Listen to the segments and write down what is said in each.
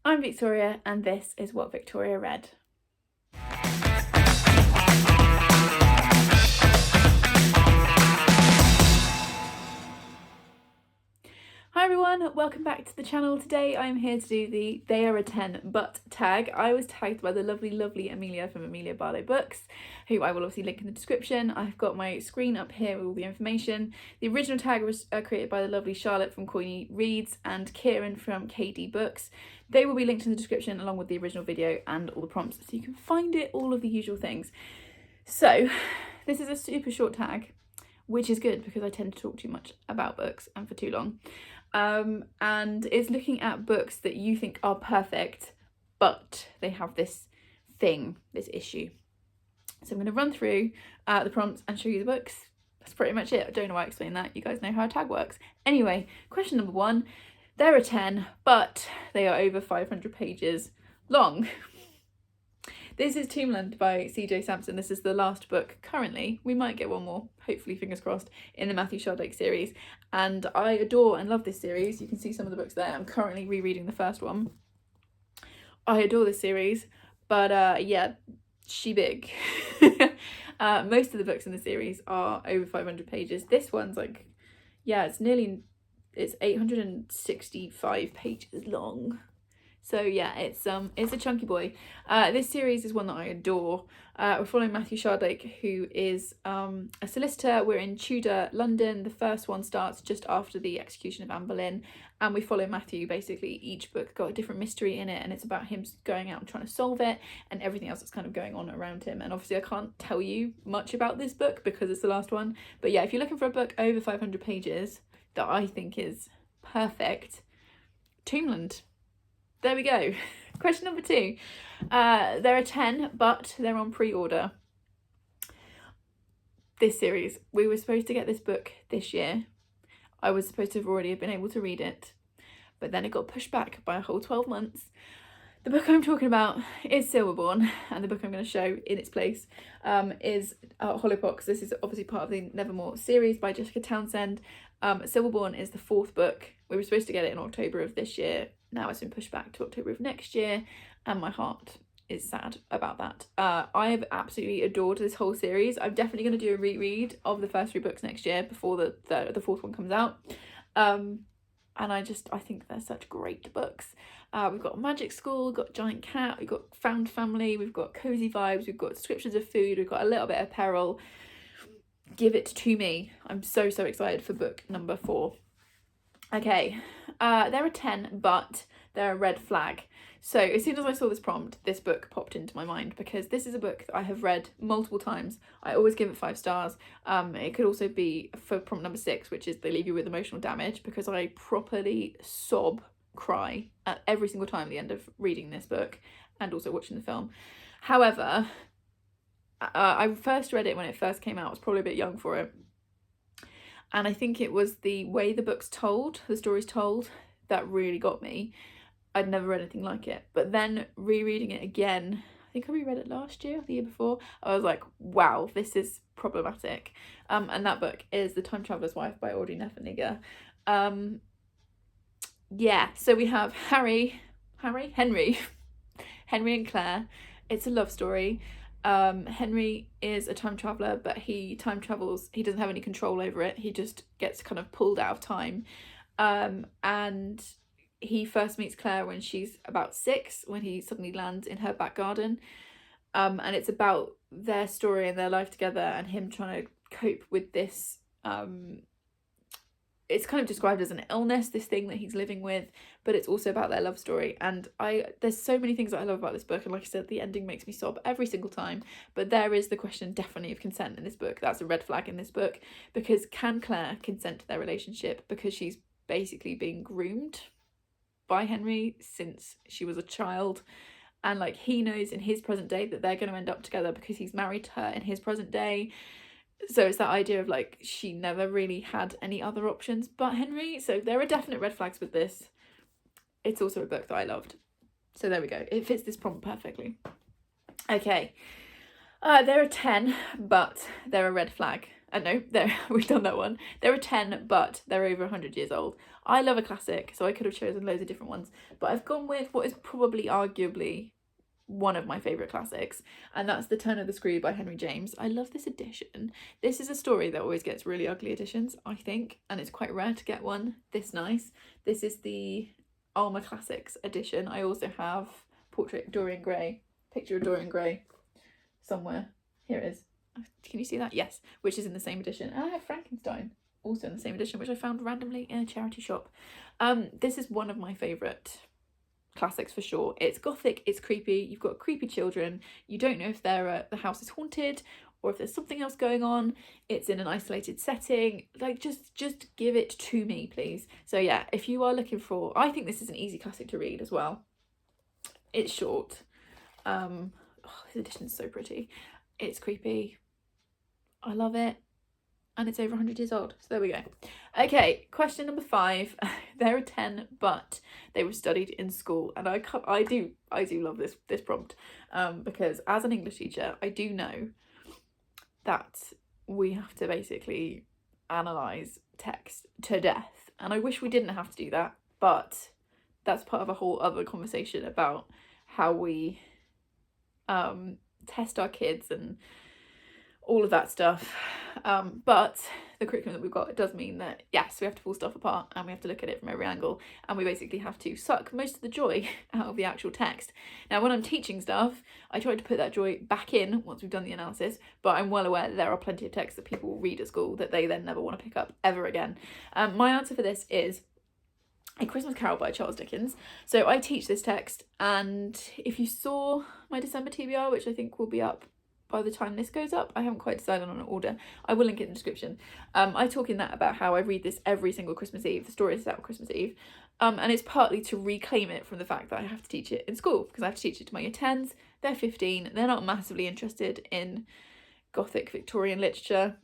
I'm Victoria and this is What Victoria Read. Hi everyone, welcome back to the channel. Today I'm here to do the They Are a 10 But tag. I was tagged by the lovely Amelia from Amelia Barlow Books, who I will obviously link in the description. I've got my screen up here with all the information. The original tag was created by the lovely Charlotte from GoodReads and Kieran from KD Books. They will be linked in the description along with the original video and all the prompts, so you can find it, all of the usual things. So this is a super short tag, which is good because I tend to talk too much about books and for too long. And it's looking at books that you think are perfect, but they have this thing, this issue. So I'm going to run through the prompts and show you the books. That's pretty much it. I don't know why I explained that. You guys know how a tag works. Anyway, question number 1. There are 10, but they are over 500 pages long. This is Tombland by CJ Sampson. This is the last book currently. We might get one more, hopefully, fingers crossed, in the Matthew Shardake series. And I adore and love this series. You can see some of the books there. I'm currently rereading the first one. I adore this series, but yeah, she big. Most of the books in the series are over 500 pages. This one's like, yeah, it's 865 pages long. So yeah, it's a chunky boy. This series is one that I adore. We're following Matthew Shardake, who is a solicitor. We're in Tudor London. The first one starts just after the execution of Anne Boleyn, and we follow Matthew. Basically, each book got a different mystery in it, and it's about him going out and trying to solve it, and everything else that's kind of going on around him. And obviously, I can't tell you much about this book because it's the last one. But yeah, if you're looking for a book over 500 pages that I think is perfect, Tombland. There we go. Question number 2. There are 10, but they're on pre-order. This series, we were supposed to get this book this year. I was supposed to have already been able to read it, but then it got pushed back by a whole 12 months. The book I'm talking about is Silverborn, and the book I'm going to show in its place is Hollowpox. This is obviously part of the Nevermore series by Jessica Townsend. Silverborn is the 4th book. We were supposed to get it in October of this year. Now it's been pushed back to October of next year, and my heart is sad about that. I have absolutely adored this whole series. I'm definitely going to do a reread of the first 3 books next year before the 4th one comes out. And I think they're such great books. We've got Magic School, we've got Giant Cat, we've got Found Family, we've got Cozy Vibes, we've got Descriptions of Food, we've got a little bit of Peril. Give it to me. I'm so excited for book number 4. Okay, there are 10, but they're a red flag. So as soon as I saw this prompt, this book popped into my mind because this is a book that I have read multiple times. I always give it 5 stars. It could also be for prompt number 6, which is They Leave You With Emotional Damage, because I properly cry at every single time at the end of reading this book and also watching the film. However, I first read it when it first came out. I was probably a bit young for it. And I think it was the way the book's told, the story's told, that really got me. I'd never read anything like it. But then rereading it again, I think I reread it last year or the year before, I was like, wow, this is problematic. And that book is The Time Traveller's Wife by Audrey Neffenegger. Yeah, so we have Henry and Claire. It's a love story. Henry is a time traveller, but he time travels, he doesn't have any control over it. He just gets kind of pulled out of time. And he first meets Claire when she's about 6, when he suddenly lands in her back garden. And it's about their story and their life together and him trying to cope with this. It's kind of described as an illness, this thing that he's living with, but it's also about their love story. And there's so many things that I love about this book, and like I said, the ending makes me sob every single time. But there is the question definitely of consent in this book. That's a red flag in this book, because can Claire consent to their relationship? Because she's basically being groomed by Henry since she was a child, and like he knows in his present day that they're going to end up together because he's married to her in his present day. So it's that idea of like she never really had any other options but Henry. So there are definite red flags with this. It's also a book that I loved. So there we go. It fits this prompt perfectly. Okay. There are 10, but they're a red flag. No, we've done that one. There are 10, but they're over 100 years old. I love a classic, so I could have chosen loads of different ones, but I've gone with what is probably arguably one of my favourite classics, and that's The Turn of the Screw by Henry James. I love this edition. This is a story that always gets really ugly editions, I think, and it's quite rare to get one this nice. This is the Alma Classics edition. I also have Portrait of Dorian Gray, picture of Dorian Gray somewhere. Here it is. Can you see that? Yes, which is in the same edition. And I have Frankenstein, also in the same edition, which I found randomly in a charity shop. This is one of my favourite classics for sure. It's gothic, it's creepy, you've got creepy children, you don't know if the house is haunted or if there's something else going on. It's in an isolated setting. Like, just give it to me, please. So yeah, if you are looking for, I think this is an easy classic to read as well. It's short. Oh, this edition is so pretty. It's creepy. I love it. And it's over 100 years old. So there we go. Okay, question number 5. There are 10, but they were studied in school. And I do love this prompt, because as an English teacher, I do know that we have to basically analyse text to death. And I wish we didn't have to do that, but that's part of a whole other conversation about how we test our kids and all of that stuff. But the curriculum that we've got, it does mean that, yes, we have to pull stuff apart and we have to look at it from every angle, and we basically have to suck most of the joy out of the actual text. Now, when I'm teaching stuff, I try to put that joy back in once we've done the analysis, but I'm well aware that there are plenty of texts that people will read at school that they then never want to pick up ever again. My answer for this is A Christmas Carol by Charles Dickens. So I teach this text, and if you saw my December TBR, which I think will be up by the time this goes up, I haven't quite decided on an order, I will link it in the description. I talk in that about how I read this every single Christmas Eve. The story is set on Christmas Eve, and it's partly to reclaim it from the fact that I have to teach it in school, because I have to teach it to my year 10s. They're 15, they're not massively interested in Gothic Victorian literature,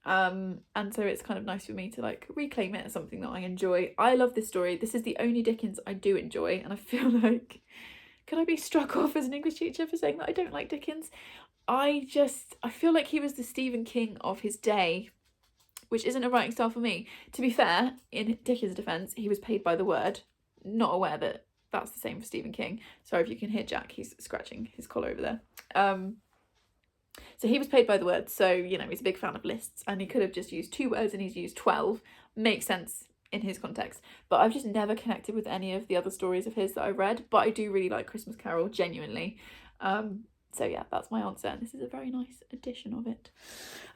and so it's kind of nice for me to like reclaim it as something that I enjoy. I love this story. This is the only Dickens I do enjoy, and I feel like, could I be struck off as an English teacher for saying that I don't like Dickens? I feel like he was the Stephen King of his day, which isn't a writing style for me. To be fair, in Dickens' defence, he was paid by the word. Not aware that that's the same for Stephen King. Sorry if you can hear Jack, he's scratching his collar over there. So he was paid by the word, so, you know, he's a big fan of lists, and he could have just used 2 words and he's used 12. Makes sense in his context. But I've just never connected with any of the other stories of his that I've read, but I do really like Christmas Carol, genuinely. So yeah, that's my answer, and this is a very nice edition of it.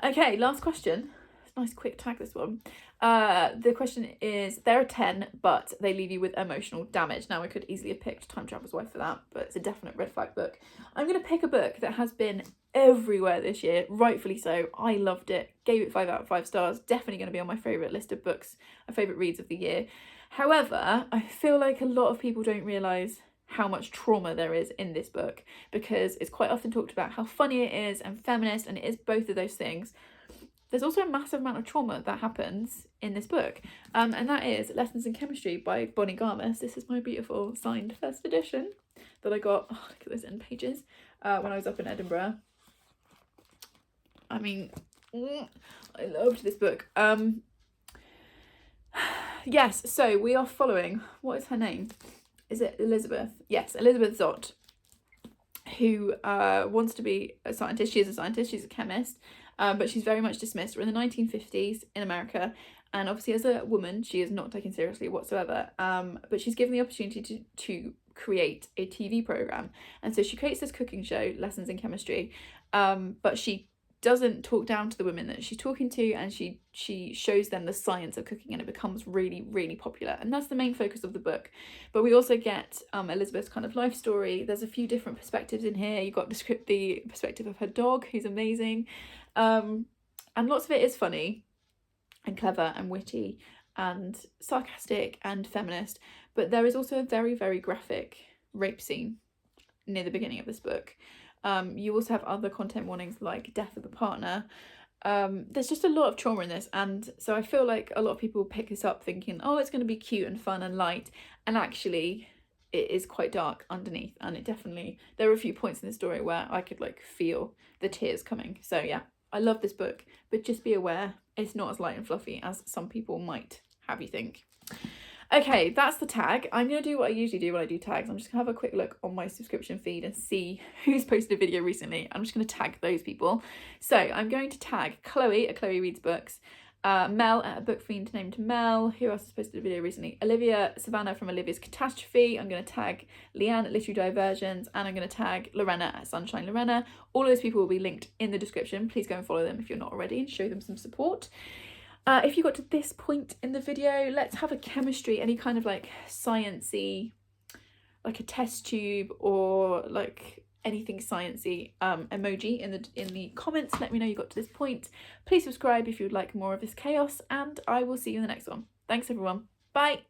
Okay, last question. Nice quick tag, this one. The question is, there are 10, but they leave you with emotional damage. Now, I could easily have picked Time Traveler's Wife for that, but it's a definite red flag book. I'm going to pick a book that has been everywhere this year, rightfully so. I loved it, gave it 5 out of 5 stars. Definitely going to be on my favourite list of books, my favourite reads of the year. However, I feel like a lot of people don't realise how much trauma there is in this book, because it's quite often talked about how funny it is and feminist, and it is both of those things. There's also a massive amount of trauma that happens in this book, and that is Lessons in Chemistry by Bonnie Garmus. This is my beautiful signed first edition that I got, oh, look at those end pages, when I was up in Edinburgh. I mean, I loved this book. Yes, so we are following, what is her name? Is it Elizabeth? Yes, Elizabeth Zott, who wants to be a scientist. She is a scientist, she's a chemist, but she's very much dismissed. We're in the 1950s in America, and obviously as a woman, she is not taken seriously whatsoever, but she's given the opportunity to create a TV programme. And so she creates this cooking show, Lessons in Chemistry, but she doesn't talk down to the women that she's talking to, and she shows them the science of cooking, and it becomes really, really popular, and that's the main focus of the book. But we also get Elizabeth's kind of life story. There's a few different perspectives in here. You've got the perspective of her dog, who's amazing, and lots of it is funny and clever and witty and sarcastic and feminist, but there is also a very, very graphic rape scene near the beginning of this book. You also have other content warnings like death of a partner. There's just a lot of trauma in this, and so I feel like a lot of people pick this up thinking, oh, it's going to be cute and fun and light, and actually it is quite dark underneath, and it definitely, there are a few points in the story where I could like feel the tears coming. So yeah, I love this book, but just be aware it's not as light and fluffy as some people might have you think. Okay, that's the tag. I'm going to do what I usually do when I do tags. I'm just going to have a quick look on my subscription feed and see who's posted a video recently. I'm just going to tag those people. So I'm going to tag Chloe at Chloe Reads Books, Mel at a book fiend named Mel. Who else has posted a video recently? Olivia Savannah from Olivia's Catastrophe. I'm going to tag Leanne at Literary Diversions, and I'm going to tag Lorena at Sunshine Lorena. All those people will be linked in the description. Please go and follow them if you're not already and show them some support. If you got to this point in the video, let's have a chemistry, any kind of like sciencey, like a test tube or like anything sciencey emoji in the comments. Let me know you got to this point. Please subscribe if you would like more of this chaos, and I will see you in the next one. Thanks everyone. Bye.